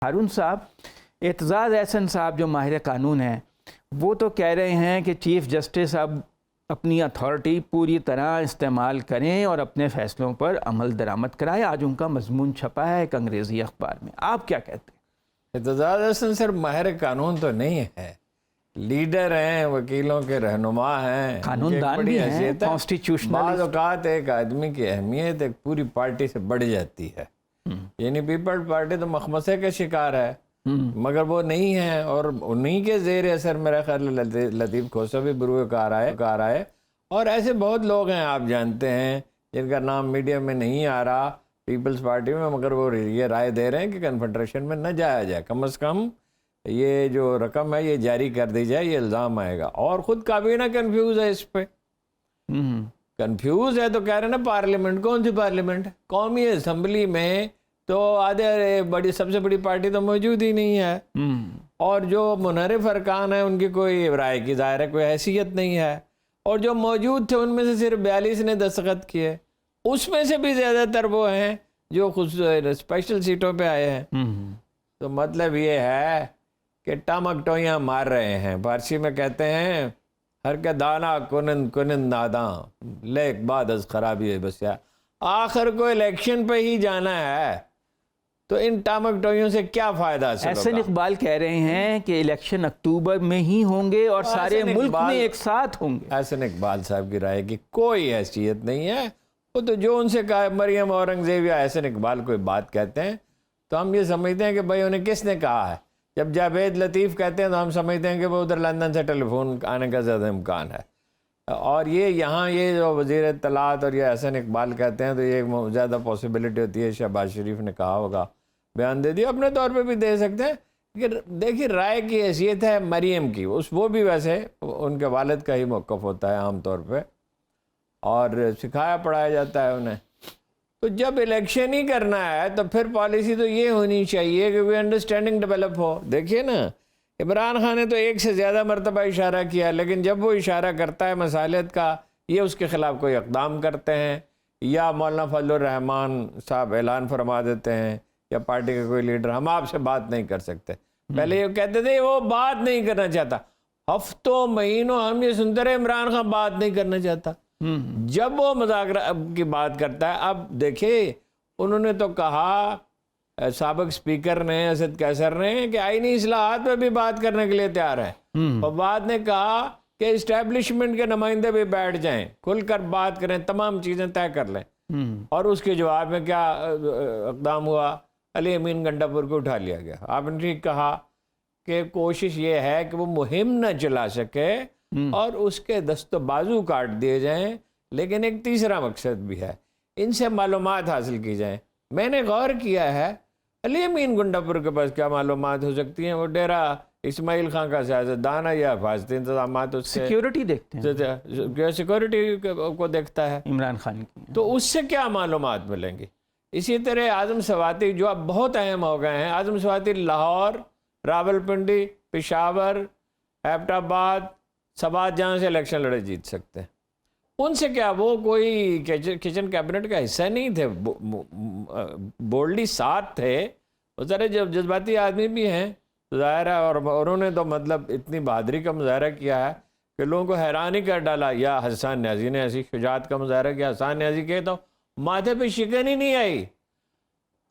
ہارون صاحب، اعتزاز احسن صاحب جو ماہر قانون ہیں وہ تو کہہ رہے ہیں کہ چیف جسٹس اب اپنی اتھارٹی پوری طرح استعمال کریں اور اپنے فیصلوں پر عمل درآمد کرائیں۔ آج ان کا مضمون چھپا ہے ایک انگریزی اخبار میں، آپ کیا کہتے ہیں؟ اعتزاز احسن صرف ماہر قانون تو نہیں ہے، لیڈر ہیں، وکیلوں کے رہنما ہیں، قانون دان بھی ہیں، کانسٹیٹیوشنل۔ بعض اوقات ایک آدمی کی اہمیت ایک پوری پارٹی سے بڑھ جاتی ہے، یعنی پیپلز پارٹی تو مخمصے کا شکار ہے، مگر وہ نہیں ہے، اور انہی کے زیر اثر میرا خیال لطیف کھوسہ بھی بروئے کار آئے، اور ایسے بہت لوگ ہیں آپ جانتے ہیں جن کا نام میڈیا میں نہیں آ رہا پیپلز پارٹی میں، مگر وہ یہ رائے دے رہے ہیں کہ کنفیڈریشن میں نہ جایا جائے، کم از کم یہ جو رقم ہے یہ جاری کر دی جائے، یہ الزام آئے گا۔ اور خود کابینہ کنفیوز ہے اس پہ، کنفیوز ہے تو کہہ رہے ہیں نا پارلیمنٹ، کون سی پارلیمنٹ؟ قومی اسمبلی میں تو آدھے سب سے بڑی پارٹی تو موجود ہی نہیں ہے، اور جو منحرف ارکان ہیں ان کی کوئی رائے کی ظاہر ہے کوئی حیثیت نہیں ہے، اور جو موجود تھے ان میں سے صرف 42 نے دستخط کیے، اس میں سے بھی زیادہ تر وہ ہیں جو خود اسپیشل سیٹوں پہ آئے ہیں۔ تو مطلب یہ ہے کہ ٹامک ٹوئیاں مار رہے ہیں، فارسی میں کہتے ہیں ہر کے دانا کنند ناداں لیک بعد از خرابی بسیا، آخر کو الیکشن پہ ہی جانا ہے تو ان ٹامک ٹوئیوں سے کیا فائدہ حاصل ہوگا؟ احسن اقبال کہہ رہے ہیں کہ الیکشن اکتوبر میں ہی ہوں گے اور سارے ملک میں ایک ساتھ ہوں گے۔ احسن اقبال صاحب کی رائے کی کوئی حیثیت نہیں ہے، وہ تو جو ان سے کہا مریم اورنگزیب یا احسن اقبال کوئی بات کہتے ہیں تو ہم یہ سمجھتے ہیں کہ بھائی انہیں کس نے کہا ہے، جب جاوید لطیف کہتے ہیں تو ہم سمجھتے ہیں کہ وہ ادھر لندن سے ٹیلی فون آنے کا زیادہ امکان ہے، اور یہاں یہ جو وزیر اطلاعات اور یہ احسن اقبال کہتے ہیں تو یہ زیادہ پاسبلٹی ہوتی ہے شہباز شریف نے کہا ہوگا، بیان دے دیا، اپنے طور پہ بھی دے سکتے ہیں کہ دیکھیے رائے کی حیثیت ہے مریم کی، وہ بھی ویسے ان کے والد کا ہی موقف ہوتا ہے عام طور پہ، اور سکھایا پڑھایا جاتا ہے انہیں، تو جب الیکشن ہی کرنا ہے تو پھر پالیسی تو یہ ہونی چاہیے کہ کوئی انڈرسٹینڈنگ ڈیولپ ہو۔ دیکھیے نا عمران خان نے تو ایک سے زیادہ مرتبہ اشارہ کیا، لیکن جب وہ اشارہ کرتا ہے مصالحت کا، یہ اس کے خلاف کوئی اقدام کرتے ہیں، یا مولانا فضل الرحمان صاحب اعلان فرما دیتے ہیں، یا پارٹی کا کوئی لیڈر ہم آپ سے بات نہیں کر سکتے، پہلے یہ کہتے تھے وہ بات نہیں کرنا چاہتا، ہفتوں مہینوں ہم یہ سنتے رہے عمران خان بات نہیں کرنا چاہتا، جب وہ مذاکرہ کی بات کرتا ہے۔ اب دیکھیں انہوں نے تو کہا سابق اسپیکر نے اسد قیصر نے کہ آئینی اصلاحات پہ بھی بات کرنے کے لیے تیار ہے، اور بعد نے کہا کہ اسٹیبلشمنٹ کے نمائندے بھی بیٹھ جائیں، کھل کر بات کریں، تمام چیزیں طے کر لیں، اور اس کے جواب میں کیا اقدام ہوا؟ علی امین گنڈاپور کو اٹھا لیا گیا۔ آپ نے ٹھیک کہا کہ کوشش یہ ہے کہ وہ مہم نہ چلا سکے اور اس کے دست و بازو کاٹ دیے جائیں، لیکن ایک تیسرا مقصد بھی ہے، ان سے معلومات حاصل کی جائیں۔ میں نے غور کیا ہے علی امین گنڈاپور کے پاس کیا معلومات ہو سکتی ہیں؟ وہ ڈیرا اسماعیل خان کا سیاستدان ہے یا حفاظتی انتظامات اس سے سیکیورٹی دیکھتے ہیں، سیکورٹی کو دیکھتا ہے عمران خان کی، تو اس سے کیا معلومات ملیں گی؟ اسی طرح اعظم سواتی جو اب بہت اہم ہو گئے ہیں، اعظم سواتی لاہور، راولپنڈی، پشاور، ایبٹ آباد، سوات جہاں سے الیکشن لڑے جیت سکتے ہیں، ان سے کیا وہ کوئی کچن کیبنٹ کا حصہ نہیں تھے؟ بولڈی ساتھ تھے، وہ ذرا جذباتی آدمی بھی ہیں ظاہر ہے، اور انہوں نے تو مطلب اتنی بہادری کا مظاہرہ کیا ہے کہ لوگوں کو حیران ہی کر ڈالا، یا حسان نیازی نے ایسی شجاعت کا مظاہرہ کیا، حسان نیازی کے تو ماتھے پہ شکن ہی نہیں آئی،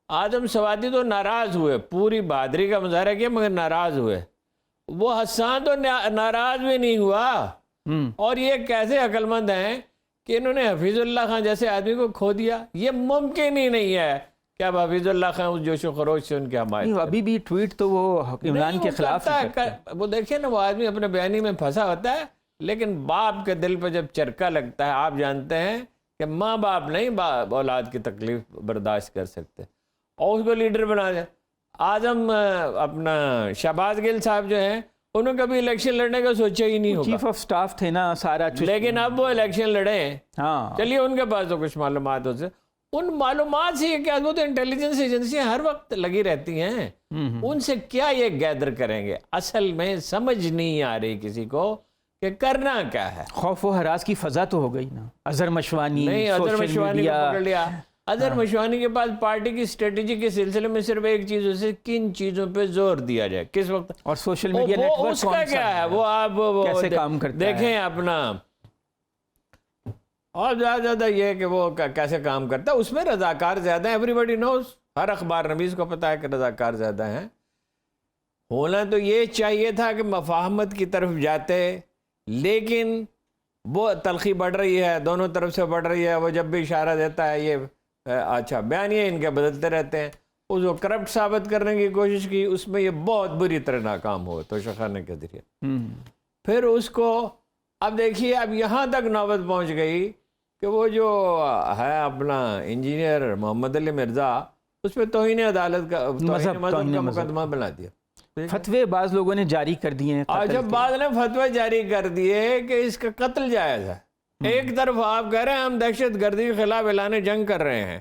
اعظم سواتی تو ناراض ہوئے، پوری بہادری کا مظاہرہ کیا مگر ناراض ہوئے، وہ حسان تو ناراض بھی نہیں ہوا، اور یہ کیسے عقل مند ہیں کہ انہوں نے حفیظ اللہ خان جیسے آدمی کو کھو دیا؟ یہ ممکن ہی نہیں ہے کہ اب حفیظ اللہ خان اس جوش و خروش سے ان کے حمایت، ابھی بھی ٹویٹ تو وہ عمران کے خلاف وہ دیکھیں نا، وہ آدمی اپنے بیانی میں پھنسا ہوتا ہے، لیکن باپ کے دل پہ جب چرکا لگتا ہے، آپ جانتے ہیں کہ ماں باپ نہیں اولاد کی تکلیف برداشت کر سکتے، اور اس کو لیڈر بنا دے۔ اعظم اپنا شہباز گل صاحب جو ہیں انہوں نے کبھی الیکشن لڑنے کا سوچا ہی نہیں ہوگا، چیف آف سٹاف تھے نا سارا، لیکن اب وہ الیکشن لڑے، ہاں چلیے ان کے پاس تو کچھ معلومات ہوتے، ان معلومات سے یہ کیا، وہ تو انٹیلیجنس ایجنسیاں ہر وقت لگی رہتی ہیں، ان سے کیا یہ گیدر کریں گے؟ اصل میں سمجھ نہیں آ رہی کسی کو کہ کرنا کیا ہے۔ خوف و ہراس کی فضا تو ہو گئی نا، اظہر مشوانی، نہیں، اظہر مشوانی کو پکڑ لیا، اظہر مشوانی کے پاس پارٹی کی اسٹریٹجی کے سلسلے میں صرف ایک چیز اسے کن چیزوں پہ زور دیا جائے کس وقت, اور سوشل میڈیا وہ نیٹ ورک اس کا کیا ہے, وہ آپ کیسے کام کرتا ہے دیکھیں اپنا, اور زیادہ یہ ہے کہ وہ کیسے کام کرتا ہے. اس میں رضاکار زیادہ ہیں, ایوری بڈی نوز, ہر اخبار نویس کو پتا ہے کہ رضاکار زیادہ ہیں. ہونا تو یہ چاہیے تھا کہ مفاہمت کی طرف جاتے, لیکن وہ تلخی بڑھ رہی ہے, دونوں طرف سے بڑھ رہی ہے. وہ جب بھی اشارہ دیتا ہے یہ اچھا بیانیے ان کے بدلتے رہتے ہیں. اس کو کرپٹ ثابت کرنے کی کوشش کی, اس میں یہ بہت بری طرح ناکام ہوا توشہ خانے کے ذریعے. پھر اس کو اب دیکھیے اب یہاں تک نوبت پہنچ گئی کہ وہ جو ہے اپنا انجینئر محمد علی مرزا, اس پہ توہین عدالت کا مذہب کا مقدمہ بنا دیا. فتوے بعض لوگوں نے جاری کر دیے ہیں, اور جب بعض نے فتوے جاری کر دیے کہ اس کا قتل جائز ہے. ایک طرف آپ کہہ رہے ہیں ہم دہشت گردی کے خلاف اعلان جنگ کر رہے ہیں,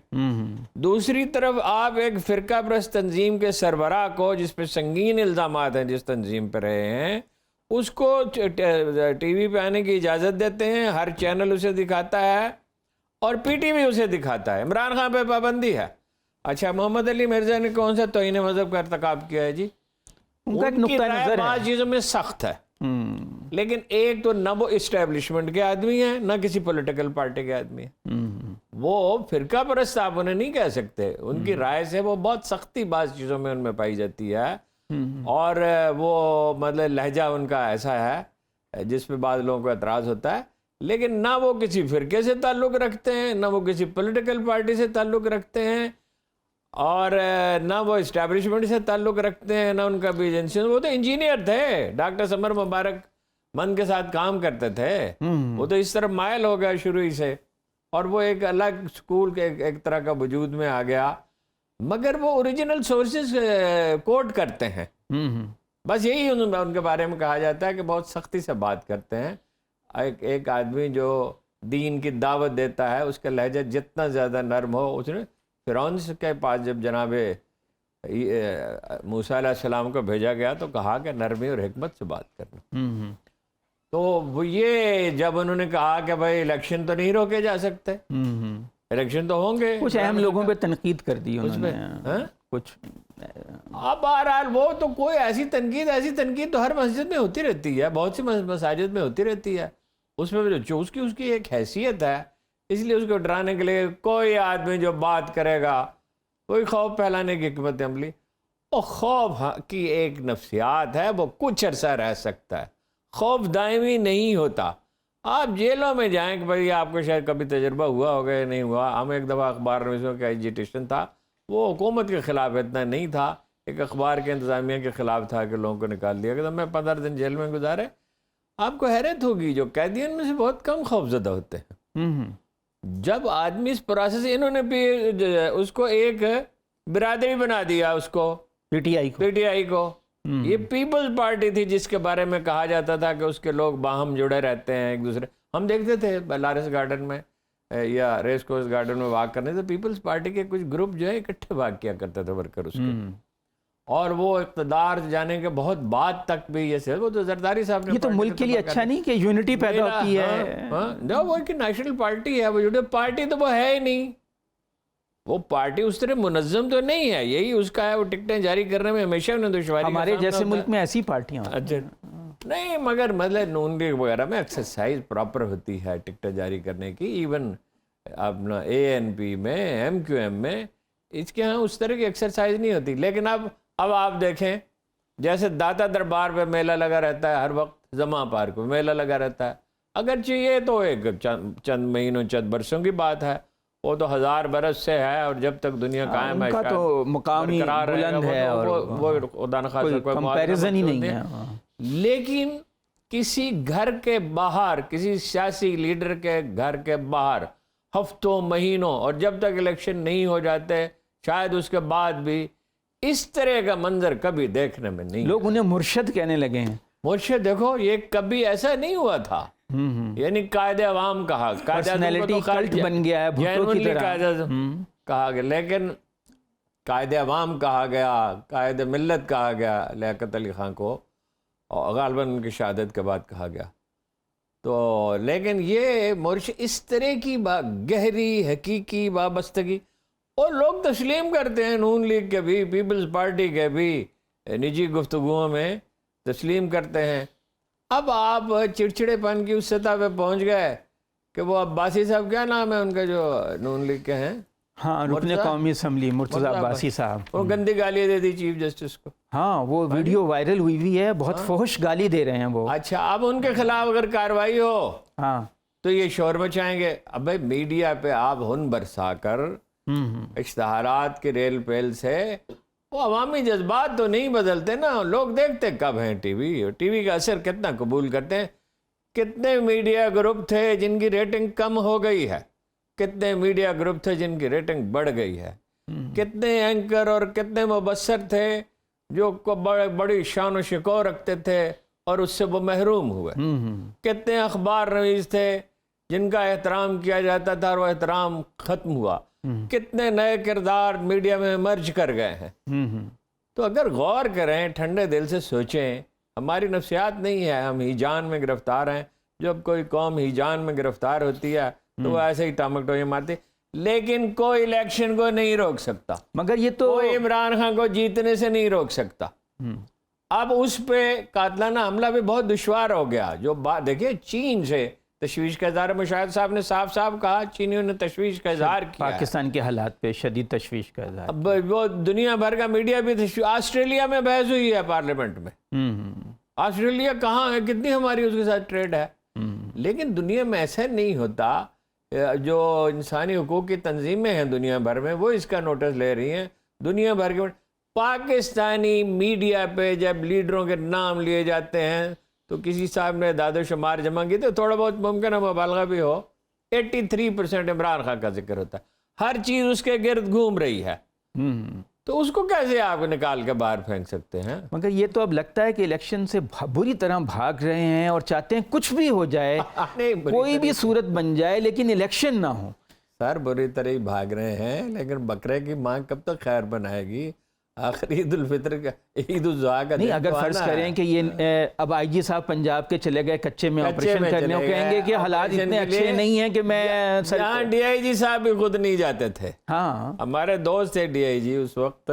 دوسری طرف آپ ایک فرقہ پرست تنظیم کے سربراہ کو, جس پہ سنگین الزامات ہیں جس تنظیم پہ رہے ہیں, اس کو ٹی وی پہ آنے کی اجازت دیتے ہیں, ہر چینل اسے دکھاتا ہے اور پی ٹی وی اسے دکھاتا ہے. عمران خان پہ پابندی ہے. اچھا محمد علی مرزا نے کون سا توہین مذہب کا ارتکاب کیا ہے جی؟ ان کی رائے بعض چیزوں میں سخت ہے, لیکن ایک تو نہ وہ اسٹیبلشمنٹ کے آدمی ہیں نہ کسی پولیٹیکل پارٹی کے آدمی ہیں. وہ فرقہ پرست آپ انہیں نہیں کہہ سکتے, ان کی رائے سے وہ بہت سختی بعض چیزوں میں ان میں پائی جاتی ہے, اور وہ مطلب لہجہ ان کا ایسا ہے جس پہ بعض لوگوں کو اعتراض ہوتا ہے. لیکن نہ وہ کسی فرقے سے تعلق رکھتے ہیں, نہ وہ کسی پولیٹیکل پارٹی سے تعلق رکھتے ہیں, اور نہ وہ اسٹیبلشمنٹ سے تعلق رکھتے ہیں, نہ ان کا بھی ایجنسی. وہ تو انجینئر تھے, ڈاکٹر سمر مبارک من کے ساتھ کام کرتے تھے. وہ تو اس طرح مائل ہو گیا شروع ہی سے, اور وہ ایک الگ سکول کے ایک طرح کا وجود میں آ گیا. مگر وہ اوریجنل سورسز کوٹ کرتے ہیں, بس یہی ان کے بارے میں کہا جاتا ہے کہ بہت سختی سے بات کرتے ہیں. ایک آدمی جو دین کی دعوت دیتا ہے اس کا لہجہ جتنا زیادہ نرم ہو. اس نے فرعون کے پاس جب جناب موسیٰ علیہ السلام کو بھیجا گیا تو کہا کہ نرمی اور حکمت سے بات کرنا. تو وہ یہ جب انہوں نے کہا کہ بھائی الیکشن تو نہیں روکے جا سکتے, الیکشن تو ہوں گے, کچھ اہم لوگوں پہ تنقید کر دی انہوں نے کچھ. اب بہرحال وہ تو کوئی ایسی تنقید تو ہر مسجد میں ہوتی رہتی ہے, بہت سی مساجد میں ہوتی رہتی ہے. اس میں جو اس کی ایک حیثیت ہے, اس لیے اس کو ڈرانے کے لیے کوئی آدمی جو بات کرے گا, کوئی خوف پھیلانے کی حکمت عملی, وہ خوف کی ایک نفسیات ہے, وہ کچھ عرصہ رہ سکتا ہے, خوف دائمی نہیں ہوتا. آپ جیلوں میں جائیں کہ بھائی آپ کو شاید کبھی تجربہ ہوا ہوگا یا نہیں ہوا. ہم ایک دفعہ اخبار نویسوں کا ایجیٹیشن تھا, وہ حکومت کے خلاف اتنا نہیں تھا, ایک اخبار کے انتظامیہ کے خلاف تھا کہ لوگوں کو نکال دیا گیا. میں 15 دن جیل میں گزارے. آپ کو حیرت ہوگی جو قیدیوں میں سے بہت کم خوف زدہ ہوتے ہیں. جب آدمی اس پروسیس, انہوں نے بھی اس کو ایک برادری بنا دیا, اس کو پی ٹی آئی کو. یہ پیپلز پارٹی تھی جس کے بارے میں کہا جاتا تھا کہ اس کے لوگ باہم جڑے رہتے ہیں ایک دوسرے. ہم دیکھتے تھے لارس گارڈن میں یا ریس کورس گارڈن میں واک کرنے سے پیپلز پارٹی کے کچھ گروپ جو ہے اکٹھے واک کیا کرتے تھے ورکر اس کے, اور وہ اقتدار جانے کے بہت بعد تک بھی یہ وہ تو زرداری صاحب نے, یہ تو ملک کے لیے اچھا نہیں کہ یونٹی پیدا ہوتی ہے. وہ ایک نیشنل پارٹی ہے, وہ پارٹی تو وہ ہے ہی نہیں. وہ پارٹی اس طرح منظم تو نہیں ہے, یہی اس کا ہے. وہ ٹکٹیں جاری کرنے میں ہمیشہ انہیں دشواری, ہمارے جیسے ملک میں ایسی پارٹیاں نہیں, مگر مطلب نون لیگ وغیرہ میں ایکسرسائز پراپر ہوتی ہے ٹکٹیں جاری کرنے کی. ایون اپنا ANP میں, MQM میں, اس کے ہاں اس طرح کی ایکسرسائز نہیں ہوتی. لیکن اب آپ دیکھیں جیسے داتا دربار پہ میلہ لگا رہتا ہے ہر وقت, زماں پارک پہ میلہ لگا رہتا ہے. اگرچہ یہ تو ایک چند مہینوں چند برسوں کی بات ہے, وہ تو 1000 برس سے ہے, اور جب تک دنیا قائم ہے ان کا تو مقامی بلند ہے, اور وہ خدا نخواستہ کوئی کمپیریزن ہی نہیں ہے. لیکن کسی گھر کے باہر, کسی سیاسی لیڈر کے گھر کے باہر ہفتوں مہینوں, اور جب تک الیکشن نہیں ہو جاتے شاید اس کے بعد بھی, اس طرح کا منظر کبھی دیکھنے میں نہیں. لوگ انہیں مرشد کہنے لگے ہیں. مرشد دیکھو, یہ کبھی ایسا نہیں ہوا تھا. یعنی قائد عوام کہا, پرسنالٹی کلٹ بن گیا ہے بھٹو کی طرح کہا گیا, لیکن قائد عوام کہا گیا, قائد ملت کہا گیا لیاقت علی خان کو, اور غالباً ان کی شہادت کے بعد کہا گیا. تو لیکن یہ مرشد اس طرح کی گہری حقیقی وابستگی, اور لوگ تسلیم کرتے ہیں، نون لیگ کے بھی، پیپلز پارٹی کے بھی نجی گفتگوؤں میں تسلیم کرتے ہیں۔ اب آپ چڑچڑے پن کی اس سطح پہ پہنچ گئے کہ وہ عباسی صاحب، کیا نام ہے ان کا جو نون لیگ کے ہیں، ہاں رکن قومی اسمبلی مرتضی عباسی صاحب، وہ گندی گالی دے دی چیف جسٹس کو۔ ہاں وہ ویڈیو وائرل ہوئی ہے، بہت فحش گالی دے رہے ہیں وہ۔ اچھا، اب ان کے خلاف اگر کارروائی ہو ہاں تو یہ شور مچائیں گے۔ اب بھائی میڈیا پہ آپ ہن برسا کر اشتہارات کے ریل پیل سے وہ عوامی جذبات تو نہیں بدلتے نا۔ لوگ دیکھتے کب ہیں ٹی وی کا اثر کتنا قبول کرتے ہیں۔ کتنے میڈیا گروپ تھے جن کی ریٹنگ کم ہو گئی ہے، کتنے میڈیا گروپ تھے جن کی ریٹنگ بڑھ گئی ہے، کتنے اینکر اور کتنے مبصر تھے جو بڑی شان و شکوہ رکھتے تھے اور اس سے وہ محروم ہوئے، کتنے اخبار نویس تھے جن کا احترام کیا جاتا تھا اور وہ احترام ختم ہوا، کتنے نئے کردار میڈیا میں مرج کر گئے ہیں۔ تو اگر غور کریں، ٹھنڈے دل سے سوچیں، ہماری نفسیات نہیں ہے، ہم ہیجان میں گرفتار ہیں۔ جب کوئی قوم ہیجان میں گرفتار ہوتی ہے تو وہ ایسے ہی ٹامک ٹوئے مارتی، لیکن کوئی الیکشن کو نہیں روک سکتا، مگر یہ تو کوئی عمران خان کو جیتنے سے نہیں روک سکتا۔ اب اس پہ قاتلانہ حملہ بھی بہت دشوار ہو گیا۔ جو بات دیکھیں، چین سے تشویش کا اظہار، مشاہد صاحب نے صاف صاف کہا، چینیوں نے تشویش کا اظہار کیا ہے۔ پاکستان کے حالات پہ شدید تشویش کا اظہار۔ اب وہ دنیا بھر کا میڈیا بھی آسٹریلیا میں بحث ہوئی ہے پارلیمنٹ میں۔ آسٹریلیا کہاں ہے، کتنی ہماری اس کے ساتھ ٹریڈ ہے۔ لیکن دنیا میں ایسا نہیں ہوتا، جو انسانی حقوق کی تنظیمیں ہیں دنیا بھر میں وہ اس کا نوٹس لے رہی ہیں۔ دنیا بھر کے پاکستانی میڈیا پہ جب لیڈروں کے نام لیے جاتے ہیں تو کسی صاحب نے اعداد و شمار جمع کی تو تھوڑا بہت ممکن ہے مبالغہ بھی ہو، 83% عمران خان کا ذکر ہوتا ہے، ہر چیز اس کے گرد گھوم رہی ہے۔ تو اس کو کیسے آپ نکال کے باہر پھینک سکتے ہیں؟ مگر یہ تو اب لگتا ہے کہ الیکشن سے بری طرح بھاگ رہے ہیں اور چاہتے ہیں کچھ بھی ہو جائے، کوئی بھی صورت بن جائے لیکن الیکشن نہ ہو۔ سر بری طرح ہی بھاگ رہے ہیں، لیکن بکرے کی ماں کب تک خیر بنائے گی؟ آخر عید الفطر کا، عید الاضحیٰ کا نہیں، اگر فرض کریں کہ یہ اب آئی جی صاحب پنجاب کے چلے گئے کچے میں آپریشن کرنے، وہ کہیں گے کہ حالات اتنے اچھے نہیں ہیں کہ میں یہاں ڈی آئی جی صاحب بھی خود نہیں جاتے تھے۔ ہاں ہمارے دوست تھے ڈی آئی جی اس وقت،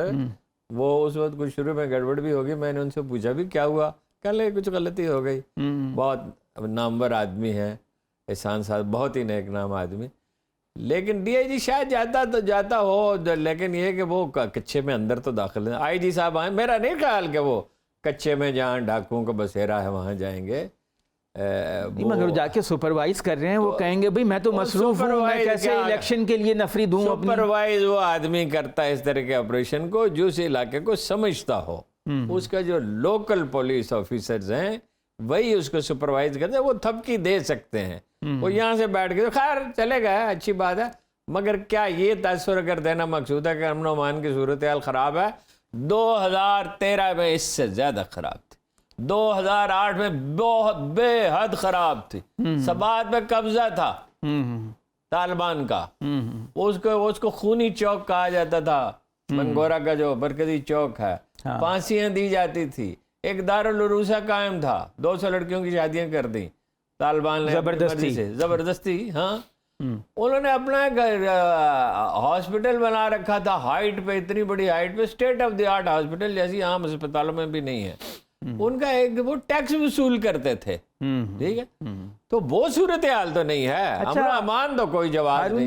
وہ اس وقت کچھ شروع میں گڑبڑ بھی ہوگی، میں نے ان سے پوچھا بھی کیا ہوا، کہہ لے کچھ غلطی ہو گئی۔ بہت نامور آدمی ہیں احسان صاحب، بہت ہی نیک نام آدمی، لیکن ڈی آئی جی شاید جاتا تو جاتا ہو، لیکن یہ کہ وہ کچے میں اندر تو داخل ہیں۔ آئی جی صاحب آئیں، میرا نہیں خیال کہ وہ کچے میں جہاں ڈاکوؤں کا بسیرا ہے وہاں جائیں گے۔ مگر جا کے سپروائز کر رہے ہیں، وہ کہیں گے بھئی میں تو مصروف ہوں، میں کیسے الیکشن کے لیے نفری دوں اپنی۔ سپروائز وہ آدمی کرتا ہے اس طرح کے آپریشن کو جو اس علاقے کو سمجھتا ہو، اس کا جو لوکل پولیس آفیسرز ہیں وہی اس کو سپروائز کرتے ہیں، وہ تھپکی دے سکتے ہیں۔ وہ یہاں سے بیٹھ کے خیر چلے گئے، اچھی بات ہے، مگر کیا یہ تاثر کر دینا مقصود ہے کہ امن و امان کی صورتحال خراب ہے؟ 2013 میں اس سے زیادہ خراب تھی، 2008 میں بہت بے حد خراب تھی۔ سبات میں قبضہ تھا طالبان کا، اس کو خونی چوک کہا جاتا تھا، منگورا کا جو مرکزی چوک ہے، پھانسیاں دی جاتی تھی، ایک دارالعروسہ قائم تھا، 200 لڑکیوں کی شادیاں کر دی طالبان نے زبردستی۔ ہاں، انہوں نے اپنا ایک ہاسپٹل بنا رکھا تھا ہائٹ پہ، اتنی بڑی ہائٹ پہ، state of the art hospital جیسی عام اسپتالوں میں بھی نہیں ہے۔ ان کا ایک وہ ٹیکس وصول کرتے تھے، ٹھیک ہے، تو وہ صورتحال تو نہیں ہے، امن و امان تو کوئی جواب نہیں۔